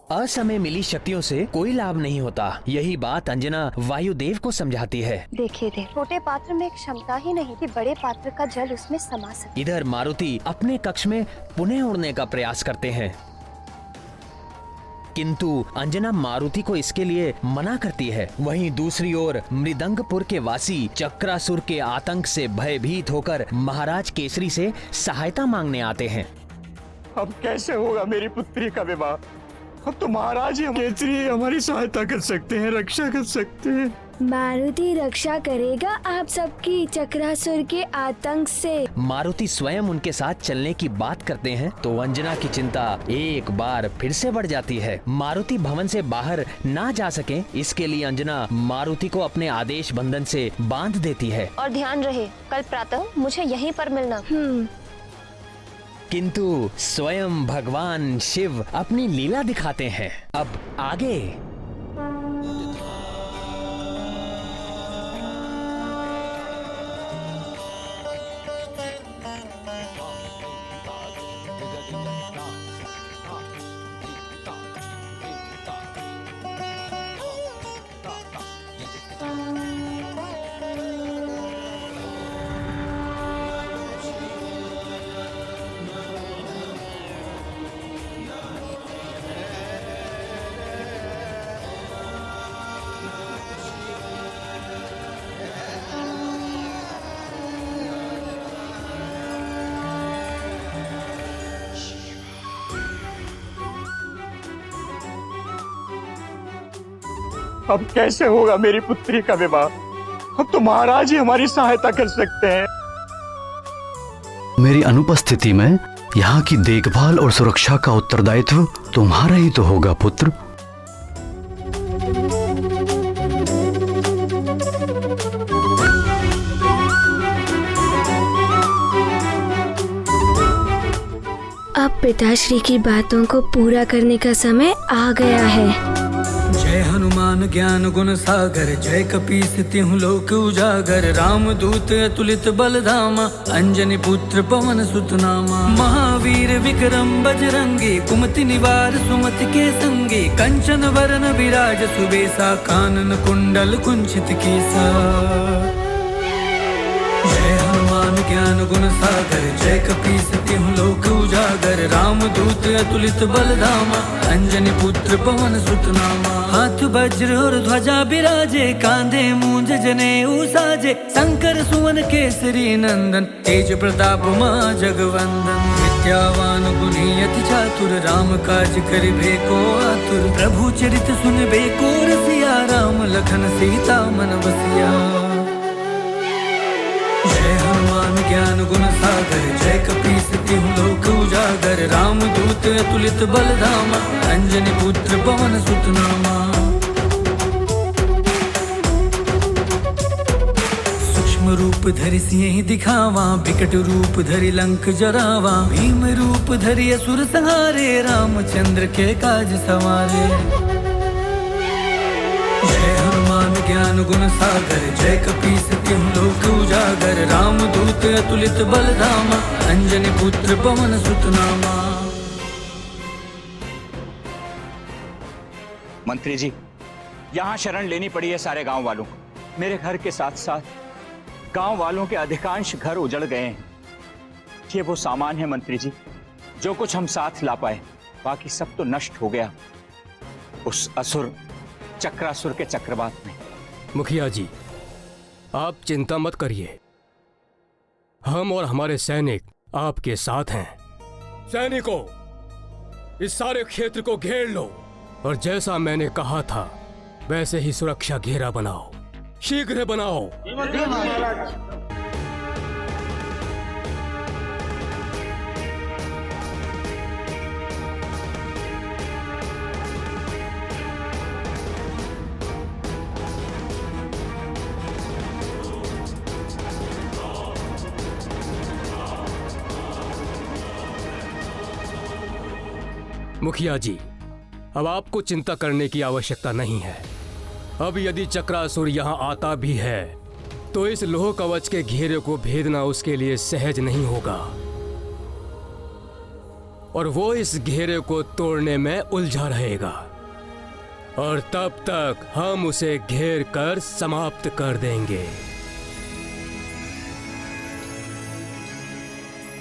असमय मिली शक्तियों से कोई लाभ नहीं होता। यही बात अंजना वायुदेव को समझाती है। देखिए देव, छोटे पात्र में क्षमता ही नहीं कि बड़े पात्र का जल उसमें समा सके। इधर मारुति अपने कक्ष में पुनः उड़ने का प्रयास करते हैं, किंतु अंजना मारुति को इसके लिए मना करती है। वहीं दूसरी ओर मृदंगपुर के वासी चक्रासुर के आतंक से भयभीत होकर महाराज केसरी से सहायता मांगने आते हैं। अब कैसे होगा मेरी पुत्री का विवाह? अब तो महाराज ही केसरी हमारी सहायता कर सकते हैं, रक्षा कर सकते हैं। मारुति रक्षा करेगा आप सबकी चक्रासुर के आतंक से। मारुति स्वयं उनके साथ चलने की बात करते हैं तो अंजना की चिंता एक बार फिर से बढ़ जाती है। मारुति भवन से बाहर ना जा सके, इसके लिए अंजना मारुति को अपने आदेश बंधन से बांध देती है। और ध्यान रहे, कल प्रातः मुझे यहीं पर मिलना। किंतु स्वयं भगवान शिव अपनी लीला दिखाते हैं। अब आगे अब कैसे होगा मेरी पुत्री का विवाह? अब तो महाराज ही हमारी सहायता कर सकते हैं। मेरी अनुपस्थिति में यहाँ की देखभाल और सुरक्षा का उत्तरदायित्व तुम्हारा ही तो होगा पुत्र। अब पिताश्री की बातों को पूरा करने का समय आ गया है। जय हनुमान ज्ञान गुण सागर, जय कपीस तिहुँ लोक उजागर, राम दूत अतुलित बल धामा, अंजनी पुत्र पवन सुत नामा। महावीर विक्रम बजरंगी, कुमति निवार सुमति के संगी, कंचन वरन विराज सुबेसा, कानन कुंडल कुंचित केसा। जय हनुमान ज्ञान गुण सागर, जय कपीस तिहुँ लोक उजागर, राम दूत अतुलित बल धामा, अंजनी पुत्र पवन सुत नामा। हाथ वज्र और ध्वजा बिराजे, कांधे मूंज जनेऊ साजे, शंकर सुवन केसरी नंदन, तेज प्रताप महा जगवंदन। विद्यावान गुणी अति चातुर, राम काज करिबे को आतुर, प्रभु चरित सुनबे को रसिया, राम लखन सीता मन बसिया। जय हनुमान ज्ञान गुण सागर, जय कपीस तिहुँ लोक उजागर, राम दूत अतुलित बल धामा, अंजनी पुत्र पवन सुत नामा। सूक्ष्म रूप धरि सिंह दिखावा, विकट रूप धरि लंक जरावा, भीम रूप धरि असुर संहारे, रामचंद्र के काज सवारे। ज्ञान गुण सागर, जय कपीस तिहुँ लोक उजागर, राम दूत अतुलित बल धामा, अंजनी पुत्र पवन सुत नामा। मंत्री जी, यहाँ शरण लेनी पड़ी है सारे गांव वालों को। मेरे घर के साथ साथ गांव वालों के अधिकांश घर उजड़ गए हैं। ये वो सामान है मंत्री जी जो कुछ हम साथ ला पाए, बाकी सब तो नष्ट हो गया उस असुर चक्रासुर के चक्रवात में। मुखिया जी, आप चिंता मत करिए, हम और हमारे सैनिक आपके साथ हैं। सैनिकों, इस सारे क्षेत्र को घेर लो और जैसा मैंने कहा था वैसे ही सुरक्षा घेरा बनाओ, शीघ्र बनाओ। मुखिया जी, अब आपको चिंता करने की आवश्यकता नहीं है। अब यदि चक्रासुर यहाँ आता भी है तो इस लोह कवच के घेरे को भेदना उसके लिए सहज नहीं होगा। और वो इस घेरे को तोड़ने में उलझा रहेगा और तब तक हम उसे घेर कर समाप्त कर देंगे।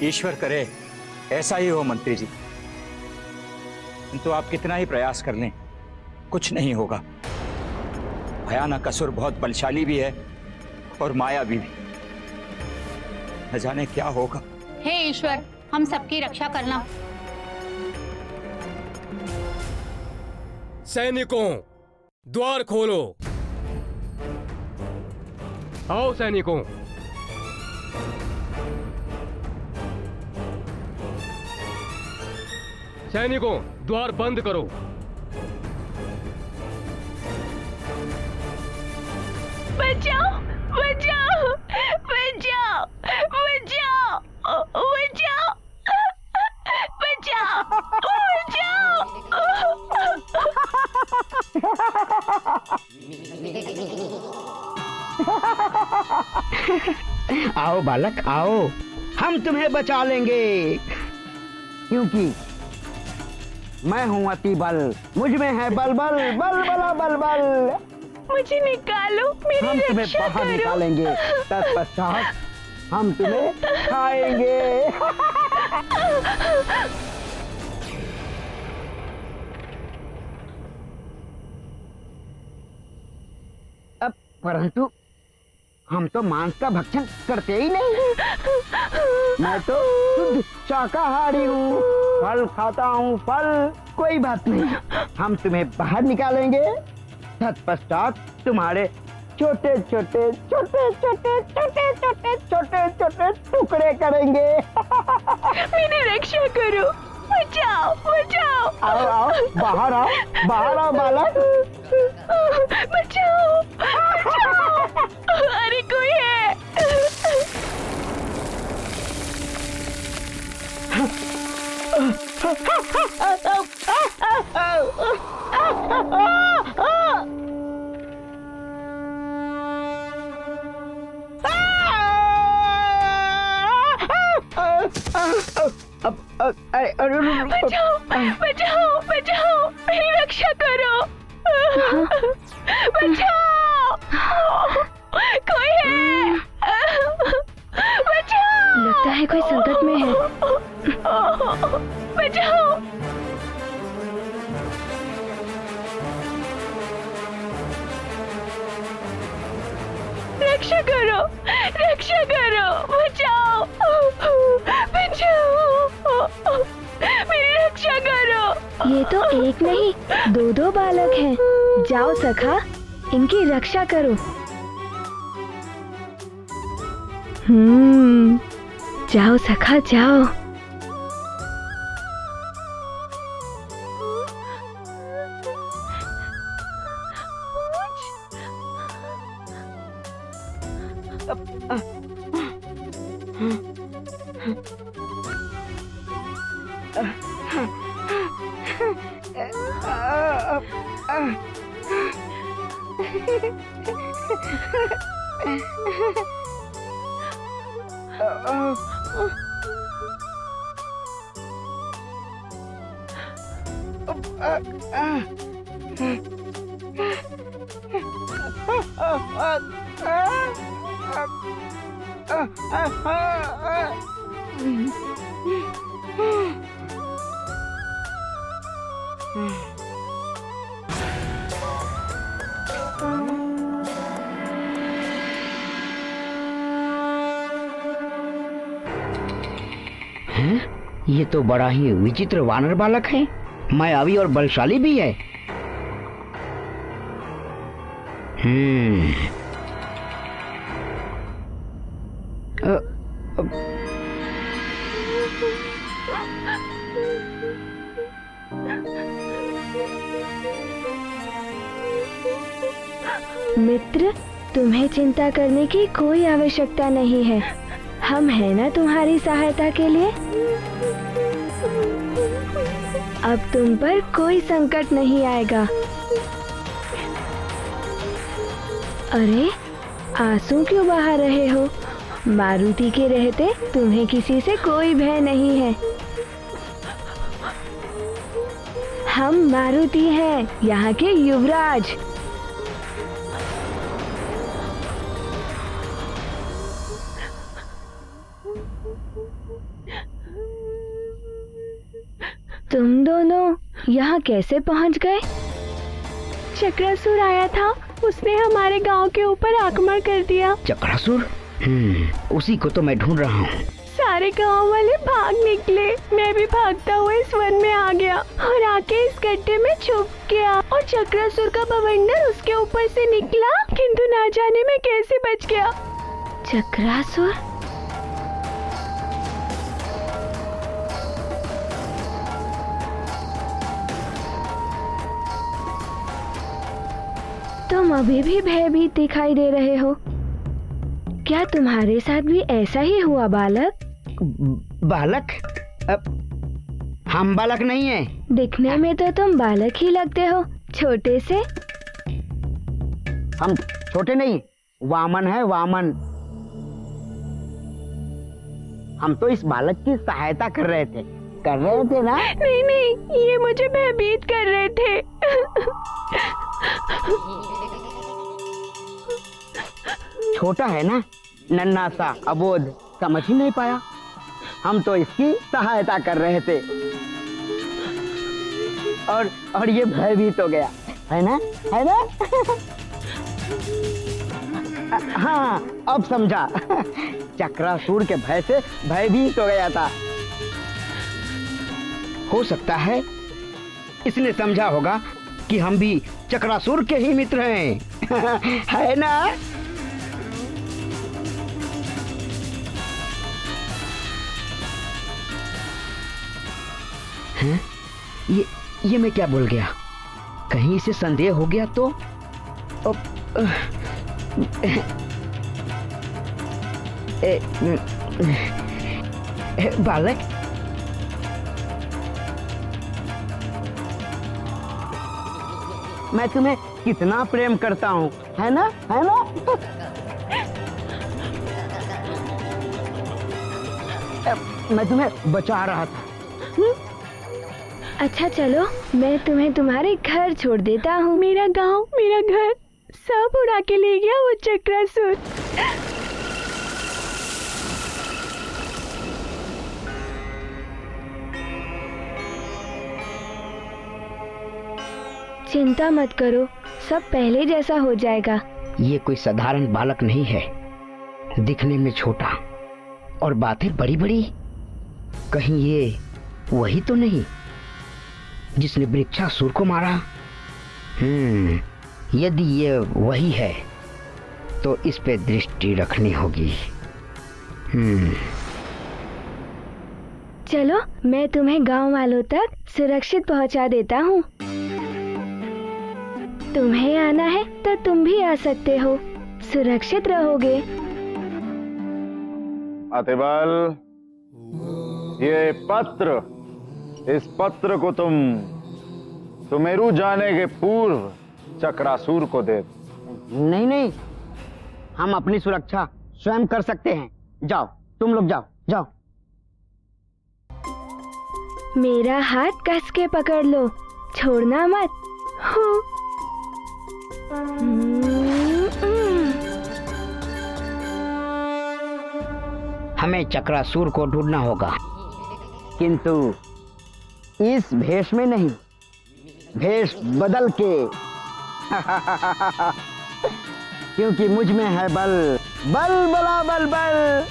ईश्वर करे ऐसा ही हो मंत्री जी, तो आप कितना ही प्रयास कर लें कुछ नहीं होगा। भयानक असुर बहुत बलशाली भी है और मायावी भी। न जाने क्या होगा। हे ईश्वर, हम सबकी रक्षा करना। सैनिकों, द्वार खोलो। आओ सैनिकों। सैनिकों, द्वार बंद करो। बचाओ बचाओ बचाओ बचाओ बचाओ बचाओ आओ बालक आओ, हम तुम्हें बचा लेंगे, क्योंकि मैं हूँ अति बल, मुझ में है बल बल बल बला बल बल। मुझे निकालो, मेरी हम तुम्हें रक्षा बाहर करो। निकालेंगे, तत्पश्चात हम तुम्हें खाएंगे। अब परंतु हम तो मांस का भक्षण करते ही नहीं। मैं तो शुद्ध शाकाहारी हूँ, फल खाता हूँ, फल। कोई बात नहीं, हम तुम्हें बाहर निकालेंगे, तत्पश्चात तुम्हारे छोटे छोटे छोटे छोटे छोटे छोटे छोटे छोटे टुकड़े करेंगे। मेरी रक्षा करो, बचाओ बचाओ। आओ आओ, बाहर आओ बालक। बचाओ बचाओ। अरे कोई है। बचाओ बचाओ बचाओ, मेरी रक्षा करो। बचाओ, कोई है। बचाओ। लगता है कोई संकट में है। बचाओ। रक्षा करो, रक्षा करो, बचाओ बचाओ, मेरी रक्षा करो। ये तो एक नहीं, दो दो बालक हैं। जाओ सखा, इनकी रक्षा करो। जाओ सखा जाओ। ये तो बड़ा ही विचित्र वानर बालक है, मायावी और बलशाली भी है। मित्र, तुम्हें चिंता करने की कोई आवश्यकता नहीं है। हम हैं ना तुम्हारी सहायता के लिए। अब तुम पर कोई संकट नहीं आएगा। अरे, आंसू क्यों बहा रहे हो? मारुति के रहते तुम्हें किसी से कोई भय नहीं है। हम मारुति हैं, यहाँ के युवराज। तुम दोनों यहाँ कैसे पहुँच गए? चक्रासुर आया था, उसने हमारे गांव के ऊपर आक्रमण कर दिया। चक्रासुर? उसी को तो मैं ढूंढ रहा हूँ। सारे गांव वाले भाग निकले, मैं भी भागता हुआ इस वन में आ गया और आके इस गड्ढे में छुप गया और चक्रासुर का बवंडर उसके ऊपर से निकला, किंतु ना जाने मैं कैसे बच गया। चक्रासुर? तुम अभी भी भयभीत दिखाई दे रहे हो। क्या तुम्हारे साथ भी ऐसा ही हुआ बालक? बालक? हम बालक नहीं है। दिखने में तो तुम बालक ही लगते हो, छोटे से। हम छोटे नहीं, वामन है, वामन। हम तो इस बालक की सहायता कर रहे थे ना? नहीं नहीं, ये मुझे भयभीत कर रहे थे। छोटा है ना, नन्हा सा, अबोध, समझ ही नहीं पाया। हम तो इसकी सहायता कर रहे थे और ये भयभीत हो गया, है ना? हाँ, अब समझा। चक्रासुर के भय से भयभीत हो गया था। हो सकता है इसने समझा होगा कि हम भी चक्रासुर के ही मित्र हैं। है ना? हैं? ये मैं क्या बोल गया? कहीं इसे संदेह हो गया तो? बालक, मैं तुम्हें कितना प्रेम करता हूँ, है ना? मैं तुम्हें बचा रहा था। अच्छा चलो, मैं तुम्हें तुम्हारे घर छोड़ देता हूँ। मेरा गांव, मेरा घर सब उड़ा के ले गया वो चक्रासुर। चिंता मत करो, सब पहले जैसा हो जाएगा। ये कोई साधारण बालक नहीं है, दिखने में छोटा और बातें बड़ी बड़ी। कहीं ये वही तो नहीं जिसने वृक्षासुर को मारा? यदि ये वही है तो इस पे दृष्टि रखनी होगी। चलो, मैं तुम्हें गांव वालों तक सुरक्षित पहुंचा देता हूँ। तुम्हें आना है तो तुम भी आ सकते हो, सुरक्षित रहोगे। अतिबल, ये पत्र, इस पत्र को तुम सुमेरु जाने के पूर्व चक्रासुर को दे। नहीं, हम अपनी सुरक्षा स्वयं कर सकते हैं। जाओ, तुम लोग जाओ। मेरा हाथ कस के पकड़ लो, छोड़ना मत। हमें चक्रासुर को ढूंढना होगा, किंतु इस भेष में नहीं, भेष बदल के। क्योंकि मुझ में है बल, बला बल।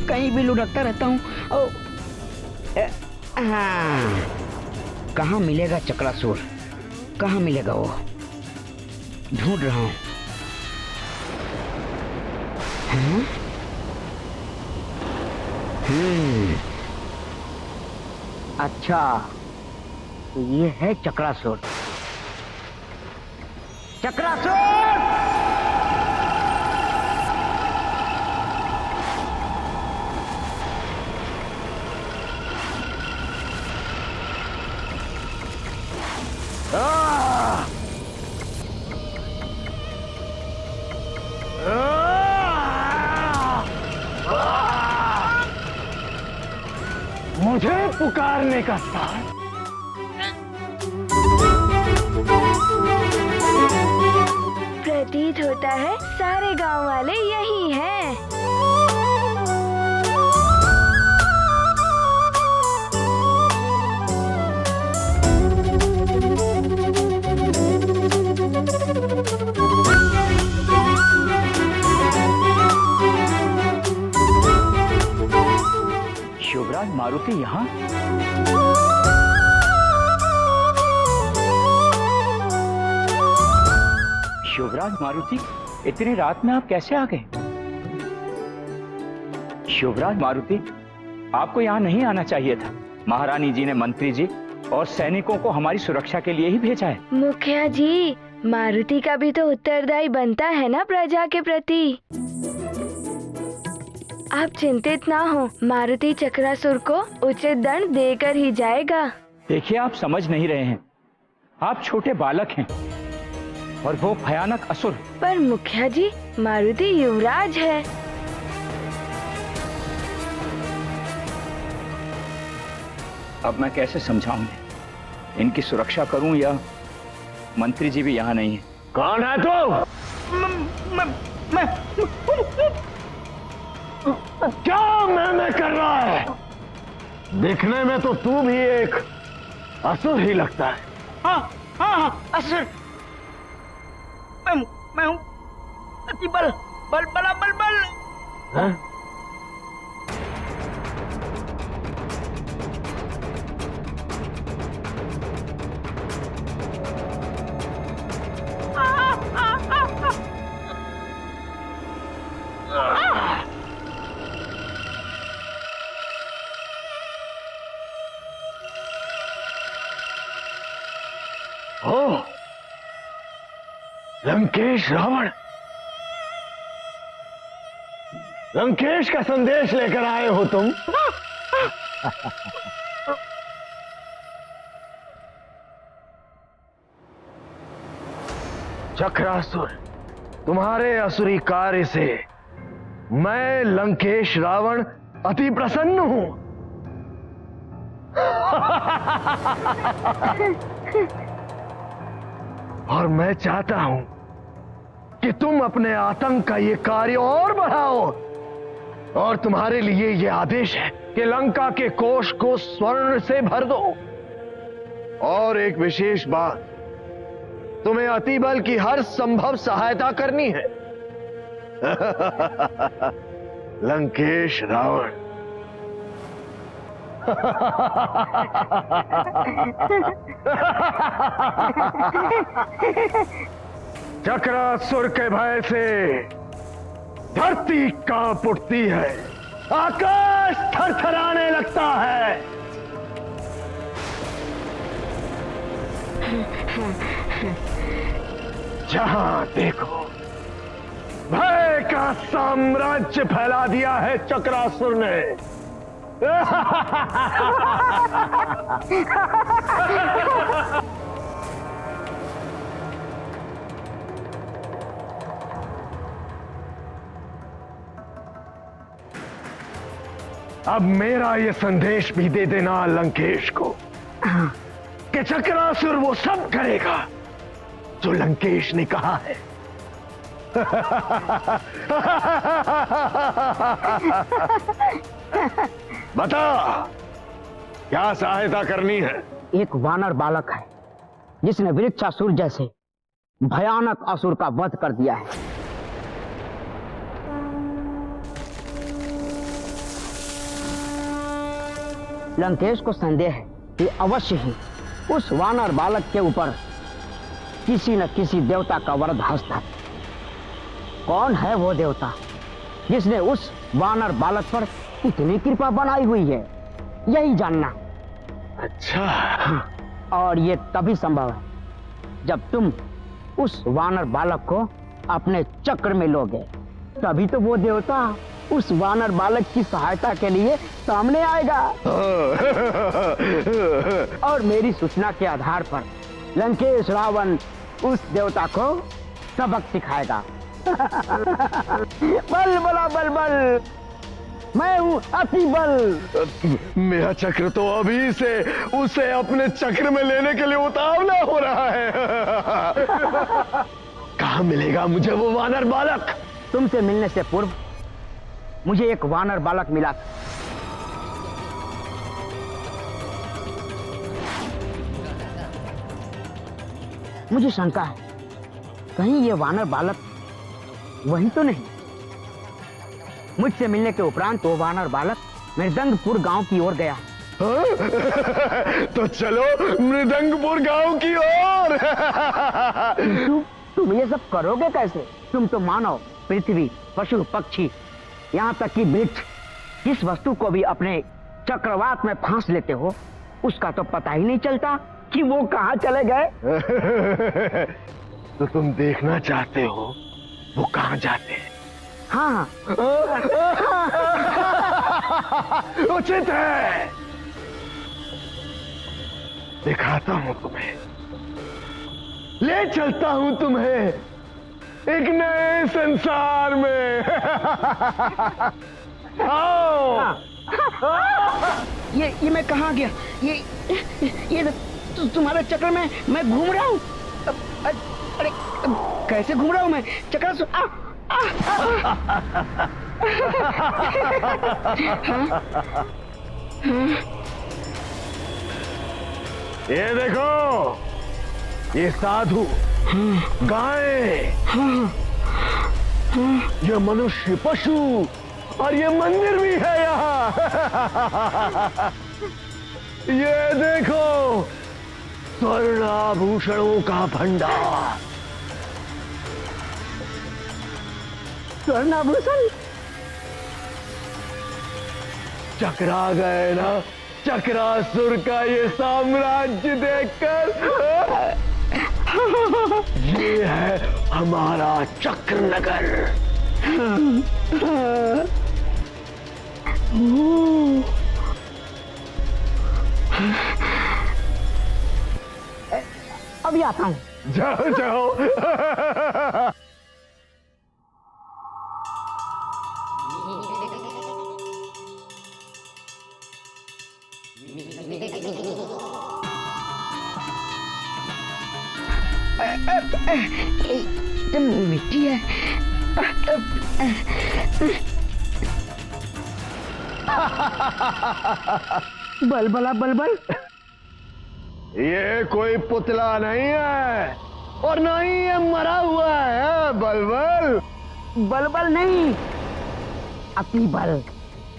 कहीं भी लुढ़कता रहता हूँ। कहाँ मिलेगा चक्रासुर? कहाँ मिलेगा वो? ढूंढ रहा हूँ। अच्छा, तो ये है चक्रासुर। मुझे पुकारने का साथ। प्रतीत होता है सारे गांव वाले यही हैं। युवराज मारुति यहाँ? युवराज मारुति, इतनी रात में आप कैसे आ गए? युवराज मारुति, आपको यहाँ नहीं आना चाहिए था। महारानी जी ने मंत्री जी और सैनिकों को हमारी सुरक्षा के लिए ही भेजा है। मुखिया जी, मारुति का भी तो उत्तरदायी बनता है ना प्रजा के प्रति। आप चिंतित ना हो, मारुति चक्रासुर को उचित दंड देकर ही जाएगा। देखिए, आप समझ नहीं रहे हैं। आप छोटे बालक हैं और वो भयानक असुर। पर मुखिया जी, मारुति युवराज है। अब मैं कैसे समझाऊं? इनकी सुरक्षा करूं या मंत्री जी भी यहाँ नहीं है? कौन है तू? मैं क्या मैं कर रहा है? दिखने में तो तू भी एक असुर ही लगता है। हाँ, असुर। मैं हूँ अति बल हाँ? लंकेश रावण, लंकेश का संदेश लेकर आए हो तुम? चक्रासुर, तुम्हारे असुरी कार्य से मैं लंकेश रावण अति प्रसन्न हूं। और मैं चाहता हूं कि तुम अपने आतंक का ये कार्य और बढ़ाओ। और तुम्हारे लिए ये आदेश है कि लंका के कोष को स्वर्ण से भर दो। और एक विशेष बात, तुम्हें अतिबल की हर संभव सहायता करनी है। लंकेश रावण। चक्रासुर के भय से धरती कांप उठती है, आकाश थरथराने लगता है। जहां देखो भय का साम्राज्य फैला दिया है चक्रासुर ने। अब मेरा ये संदेश भी दे देना लंकेश को कि चक्रासुर वो सब करेगा जो लंकेश ने कहा है। बता, क्या सहायता करनी है? एक वानर बालक है जिसने वृक्षासुर जैसे भयानक असुर का वध कर दिया है। लंकेश को संदेह है कि अवश्य ही उस वानर बालक के ऊपर किसी न किसी देवता का वरद हस्त है। कौन है वो देवता जिसने उस वानर बालक पर इतनी कृपा बनाई हुई है, यही जानना। अच्छा। और ये तभी संभव है जब तुम उस वानर बालक को अपने चक्र में लोगे, तभी तो वो देवता उस वानर बालक की सहायता के लिए सामने आएगा। और मेरी सूचना के आधार पर लंकेश रावण उस देवता को सबक सिखाएगा। बल बला बल बल। मैं हूँ अतिबल। मेरा चक्र तो अभी से उसे अपने चक्र में लेने के लिए उतावला हो रहा है। कहाँ मिलेगा मुझे वो वानर बालक? तुमसे मिलने से पूर्व मुझे एक वानर बालक मिला। मुझे शंका है, कहीं ये वानर बालक वही तो नहीं। मुझसे मिलने के उपरांत वो वानर बालक मृदंगपुर गांव की ओर गया। तो चलो मृदंगपुर गांव की ओर। तुम ये सब करोगे कैसे? तुम तो मानव, पृथ्वी, पशु, पक्षी, यहाँ तक कि वृक्ष, जिस वस्तु को भी अपने चक्रवात में फांस लेते हो, उसका तो पता ही नहीं चलता कि वो कहाँ चले गए। तो तुम देखना चाहते हो वो कहाँ जाते हैं? हाँ। उचित है, दिखाता हूं तुम्हें, ले चलता हूं तुम्हें एक नए संसार में। आओ। ये मैं कहाँ गया? ये तुम्हारे चक्र में मैं घूम रहा हूँ। अरे कैसे घूम रहा हूँ मैं? चक्र ये देखो, ये साधु, गाय, ये मनुष्य, पशु, और ये मंदिर भी है यहाँ। ये देखो, स्वर्ण आभूषणों का भंडार। स्वर्ण आभूषण? चकरा गए ना चक्रासुर का ये साम्राज्य देखकर। ये है हमारा चक्रनगर। अभी आता हूँ। जाओ जाओ। मिट्टी है। बलबला बलबल। ये कोई पुतला नहीं है और ना ही ये मरा हुआ है। बलबल बलबल नहीं, अतिबल।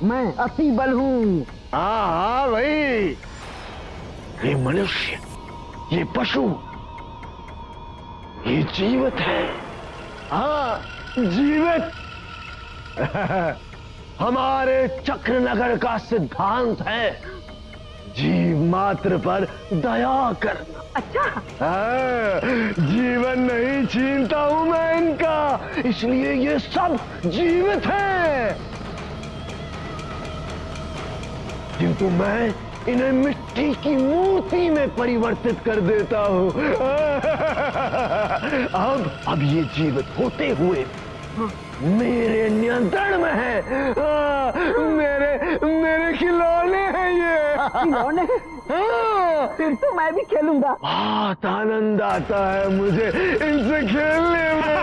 मैं अतिबल हूँ। हाँ हाँ भाई, ये मनुष्य, ये पशु, ये जीवित है। हाँ जीवित। हमारे चक्रनगर का सिद्धांत है जीव मात्र पर दया करना। अच्छा। हाँ, जीवन नहीं छीनता हूं मैं इनका, इसलिए ये सब जीवित हैं। किंतु मैं इन्हें मिट्टी की मूर्ति में परिवर्तित कर देता हूं। अब ये जीवित होते हुए मेरे नियंत्रण में है। मेरे खिलौने हैं ये। खिलौने? फिर तो मैं भी खेलूंगा। बहुत आनंद आता है मुझे इनसे खेलने में।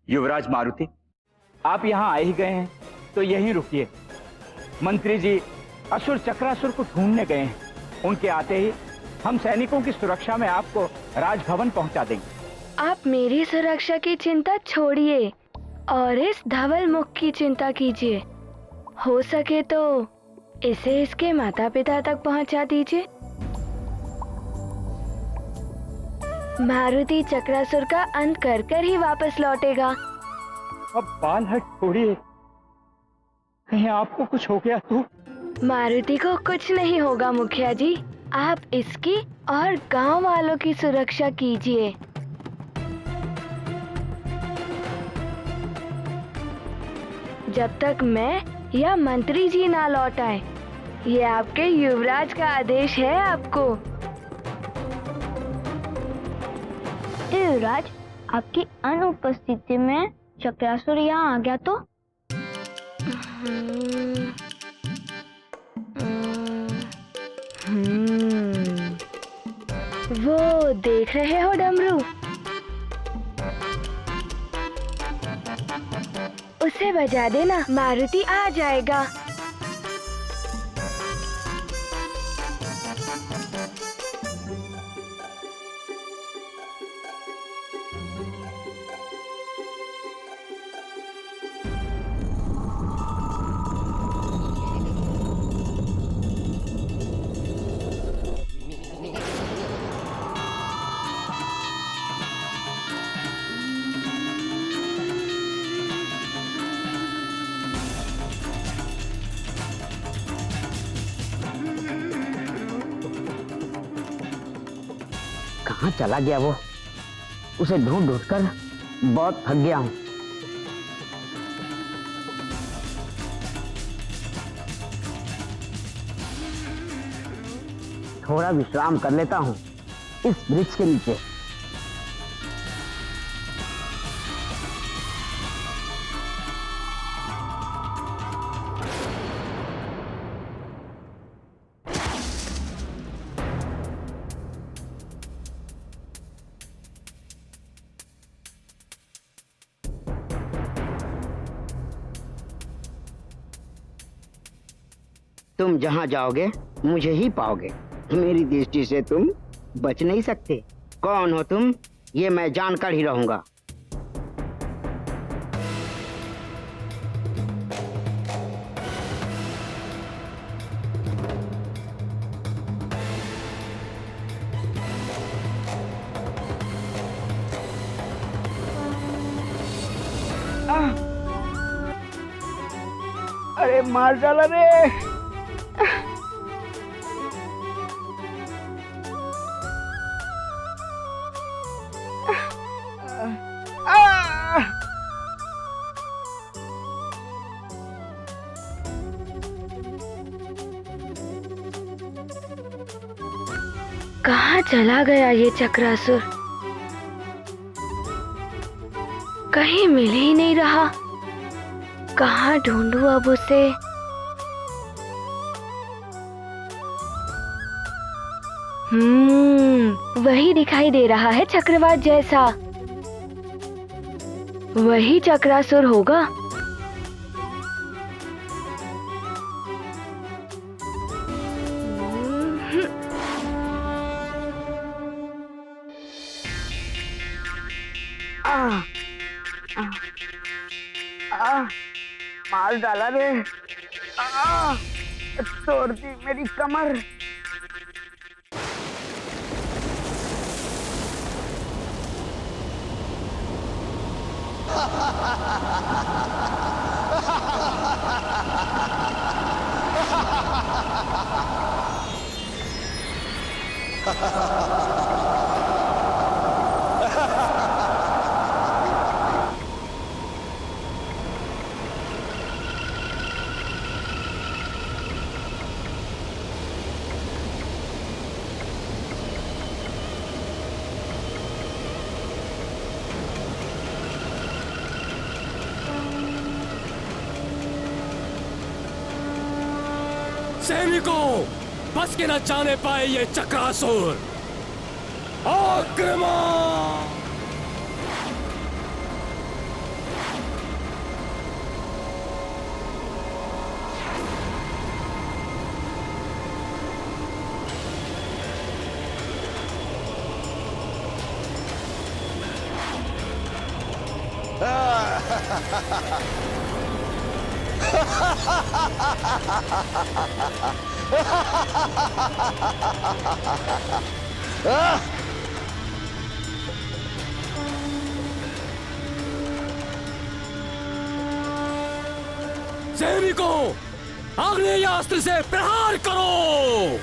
युवराज मारुति, आप यहाँ आ ही गए हैं तो यहीं रुकिए। मंत्री जी असुर चक्रासुर को ढूंढने गए हैं। उनके आते ही हम सैनिकों की सुरक्षा में आपको राजभवन पहुंचा देंगे। आप मेरी सुरक्षा की चिंता छोड़िए और इस धवल मुख की चिंता कीजिए। हो सके तो इसे इसके माता पिता तक पहुंचा दीजिए। मारुति चक्रासुर का अंत कर कर ही वापस लौटेगा। अब बाल हट छोड़िए, कहीं आपको कुछ हो गया तो? मारुति को कुछ नहीं होगा मुखिया जी, आप इसकी और गांव वालों की सुरक्षा कीजिए। जब तक मैं या मंत्री जी ना लौट आए। ये आपके युवराज का आदेश है आपको। युवराज, आपकी अनुपस्थिति में चक्रासुर यहाँ आ गया तो? वो देख रहे हो डमरू, उसे बजा देना, मारुति आ जाएगा। कहाँ चला गया वो? उसे ढूंढ ढूंढ कर बहुत थक गया हूँ। थोड़ा विश्राम कर लेता हूँ इस वृक्ष के नीचे। तुम जहां जाओगे मुझे ही पाओगे। मेरी दृष्टि से तुम बच नहीं सकते। कौन हो तुम, ये मैं जानकर ही रहूंगा। अरे मार डाला रे। कहाँ चला गया ये चक्रासुर? कहीं मिल ही नहीं रहा। कहाँ ढूंढूं अब उसे? वही दिखाई दे रहा है चक्रवात जैसा। वही चक्रासुर होगा। मार डाला रे। तोड़ दी मेरी कमर। सैनिकों, बच के न जाने पाए ये चक्रासुर। आक्रमण! सैनिकों, आग्नेय अस्त्र से प्रहार करो।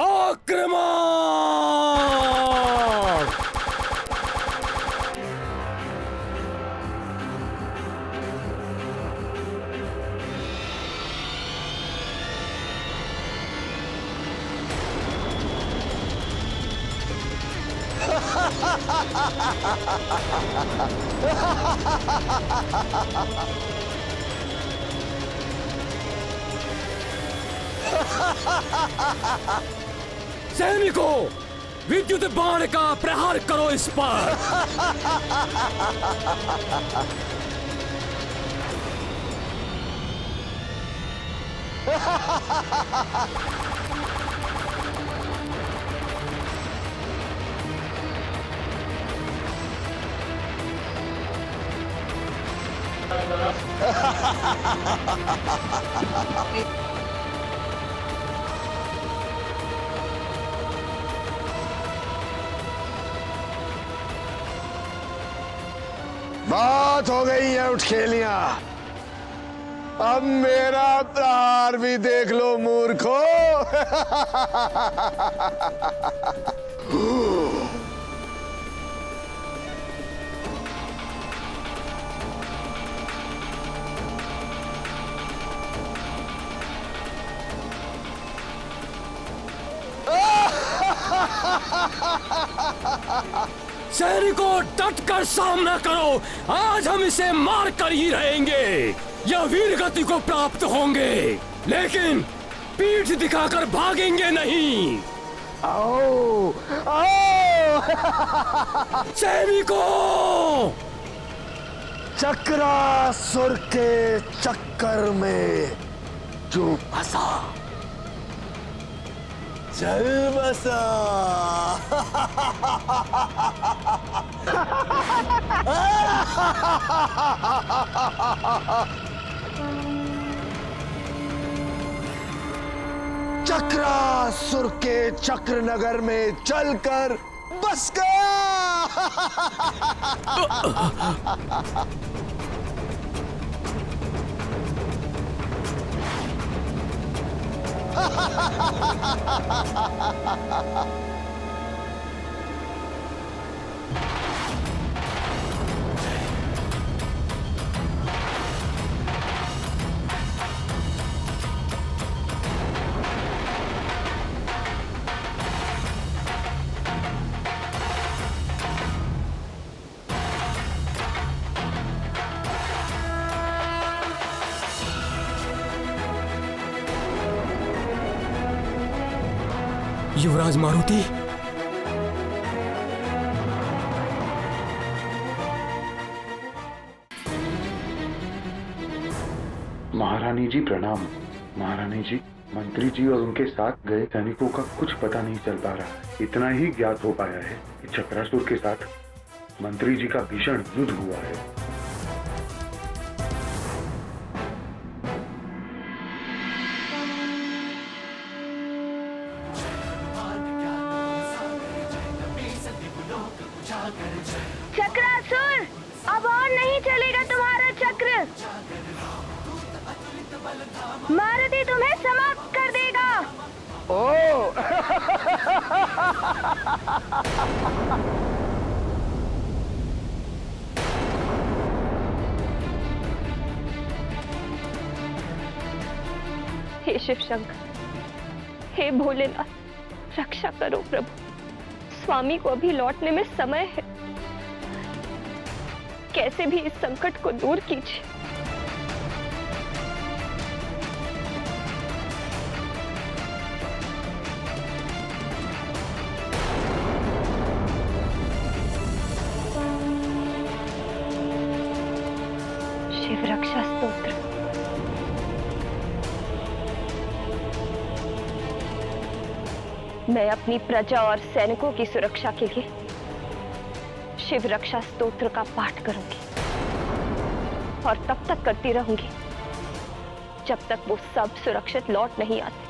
आक्रमण! सैनिकों, विद्युत बाण का प्रहार करो इस पर। बात हो गई है उठखेलियां। अब मेरा प्रहार भी देख लो मूर्खो। सैनिकों, डट कर सामना करो। आज हम इसे मार कर ही रहेंगे या वीर गति को प्राप्त होंगे, लेकिन पीठ दिखाकर भागेंगे नहीं। आओ, आओ। सैनिकों, चक्रासुर के चक्कर में जो फंसा चल बसा। चक्रासुर के चक्र नगर में चलकर बस गया। युवराज मारुति, महारानी जी प्रणाम। महारानी जी, मंत्री जी और उनके साथ गए सैनिकों का कुछ पता नहीं चल पा रहा है। इतना ही ज्ञात हो पाया है कि चक्रासुर के साथ मंत्री जी का भीषण युद्ध हुआ है। चक्रासुर, अब और नहीं चलेगा तुम्हारा चक्र। मारुति तुम्हें समाप्त कर देगा। ओ हे शिव शंकर, हे भोलेनाथ, रक्षा करो प्रभु। स्वामी को अभी लौटने में समय है, कैसे भी इस संकट को दूर कीजिए। शिव रक्षा स्तोत्र। मैं अपनी प्रजा और सैनिकों की सुरक्षा के लिए शिव रक्षा स्तोत्र का पाठ करूंगी और तब तक करती रहूंगी जब तक वो सब सुरक्षित लौट नहीं आते।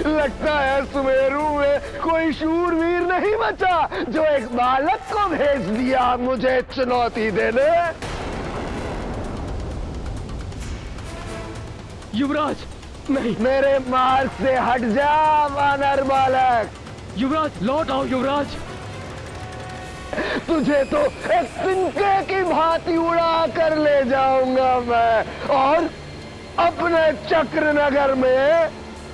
लगता है सुमेरु में कोई शूरवीर नहीं बचा जो एक बालक को भेज दिया मुझे चुनौती देने। युवराज नहीं, मेरे मार्ग से हट जा वानर बालक। युवराज लौट आओ युवराज। तुझे तो एक तिनके की भांति उड़ा कर ले जाऊंगा मैं और अपने चक्रनगर में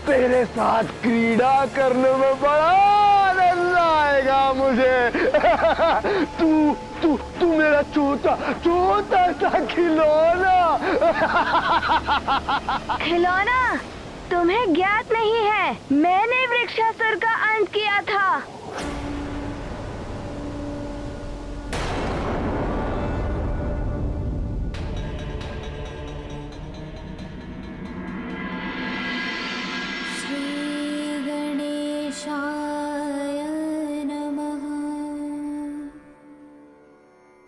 तेरे साथ क्रीड़ा करने में बड़ा आनंद आएगा मुझे। तू तू तू मेरा छोटा छोटा सा खिलौना। खिलौना तुम्हें ज्ञात नहीं है, मैंने वृक्षासुर का अंत किया था।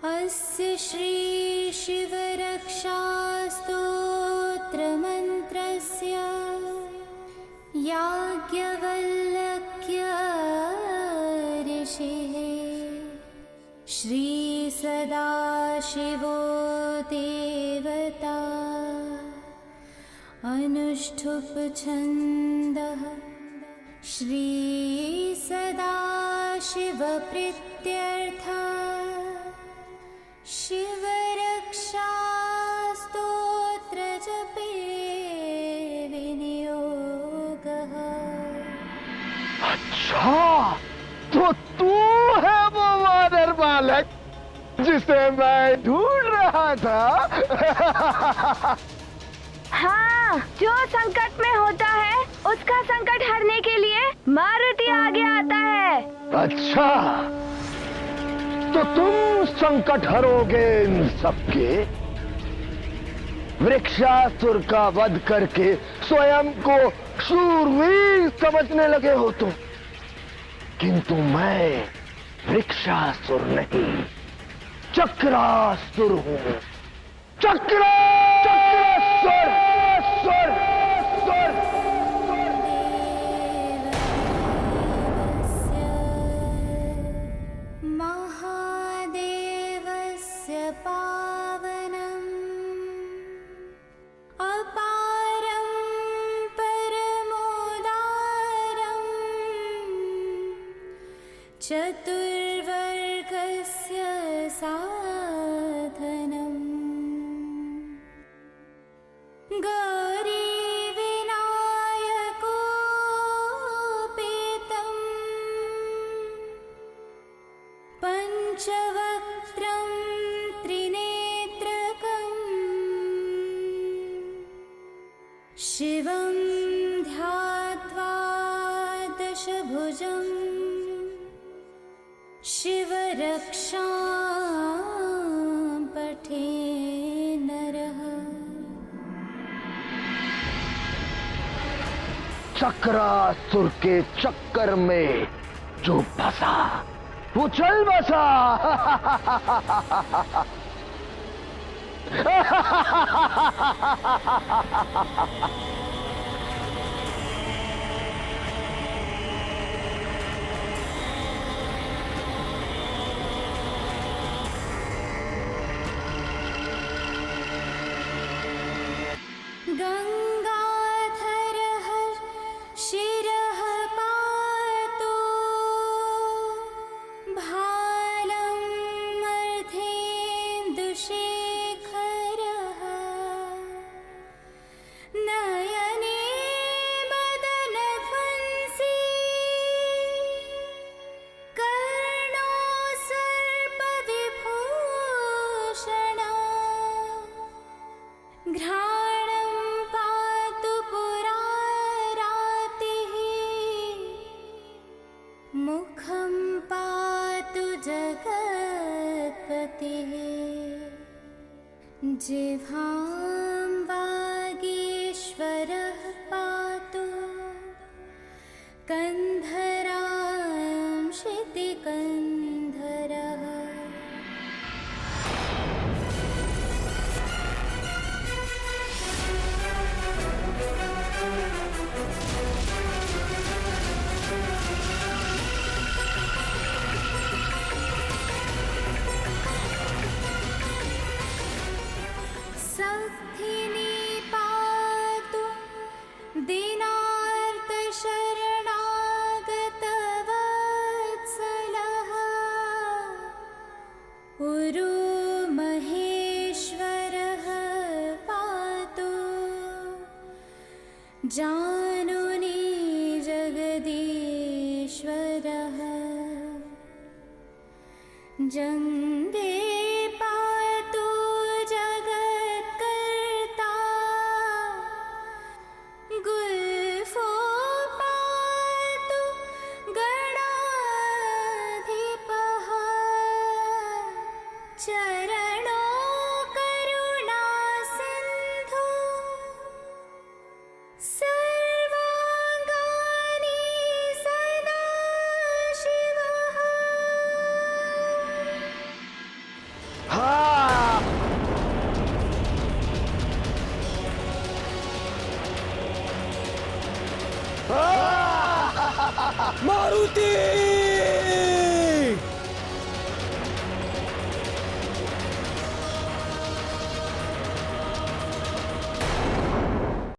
अस्य श्री शिवरक्षा स्तोत्रमन्त्रस्य याज्ञवल्क्य ऋषिः श्री सदाशिवो देवता अनुष्ठुप छन्दः श्री सदाशिव प्रीत्यर्था शिवरक्षा स्तोत्र जपे विनियोगः। अच्छा तो तू है वो वानर बालक जिसे मैं ढूंढ रहा था। हाँ, जो संकट में होता है उसका संकट हरने के लिए मारुति आगे आता है। अच्छा तो तुम संकट हरोगे इन सबके। वृक्षासुर का वध करके स्वयं को शूरवीर समझने लगे हो तुम, किंतु मैं वृक्षासुर नहीं चक्रासुर हूं। चक्रासुर। महादेवस्य पावनम् अपारं परमोदारम् चतुर्वर्गस्य साधनम् गौरीविनायकोपेतम् पंचवक्त्रं त्रिनेत्रकम् शिवं ध्यात्वा दशभुजम् शिवरक्षां पठे नरः। चक्रासुर के चक्कर में जो फंसा वो चल बसा। गंगाधरः शिरः पातु भालं मर्धेन्दुशेखरः नयने मदनध्वंसी कर्णो सर्पविभूषणः घ्राणं पातु पुरारातिः मुखं पातु जगत्पतिः जिह्वां वागीश्वरः पातु कन्धरां क्षितिकन्धरः। जानुनी जगदीश्वरः जङ्गे पातु जगत्कर्ता गुल्फो पातु गणाधिपः चरणो करुणा सिन्धु सर्वाङ्गानि सदा शिवः। मारुति